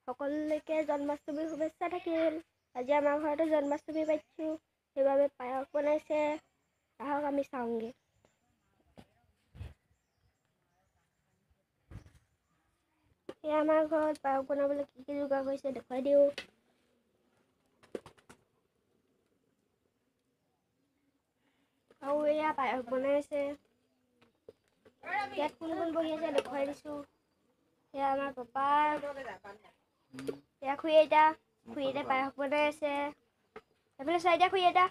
সকলোকে জন্মাষ্টমীৰ শুভেচ্ছা থাকিল। আজি আমাৰ ঘৰতে জন্মাষ্টমী পাতিছোঁ, সেইবাবে পায়স বনাইছে। আহক আমি চাওঁগে। এয়া আমাৰ ঘৰত পায়স বনাবলৈ কি কি যোগাৰ কৰিছে দেখুৱাই দিওঁ। আৰু এয়া পায়স বনাইছে। ইয়াত কোন কোন বহি আছে দেখুৱাই দিছোঁ। এয়া আমাৰ পাপা, এয়া খুৰী আইতা, খুৰী আইতাই পায়স বনাই আছে। এইফালে চাই দিয়া খুৰী আইতা।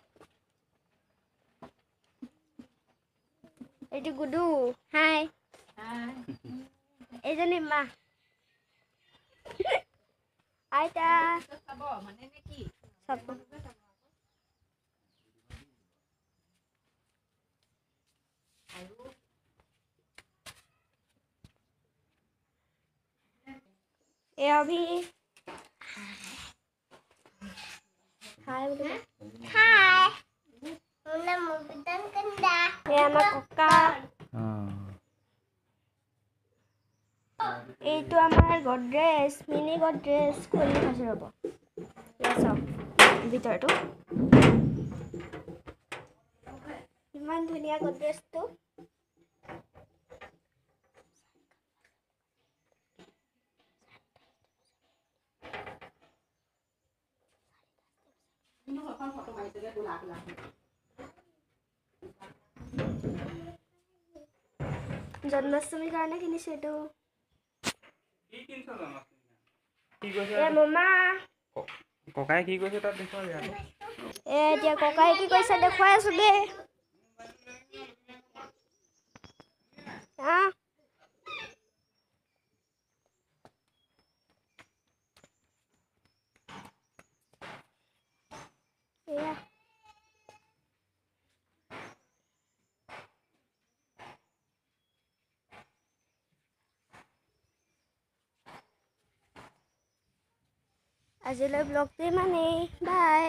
এইটো গুডু, হাই। এইজনী মা। আইতা চাব। এয়া অভি। হাই বুলি কয়। হাই। এয়া আমাৰ ককা। এইটো আমাৰ গডৰেজ, মিনি গডৰেজ খুলি খাইছোঁ ৰ'ব। এয়া চাওক ভিতৰটো। ইমান ধুনীয়া গডৰেজটো। জন্মাষ্টমীৰ কাৰণে কিনিছোঁ এইটো। মামা ককাই কি কৈছে তাত দেখুৱাই। এতিয়া ককাই কি কৈছে দেখুৱাই আছো দেই। এয়া আজিলৈ ব্লগটো ইমানেই। বাই।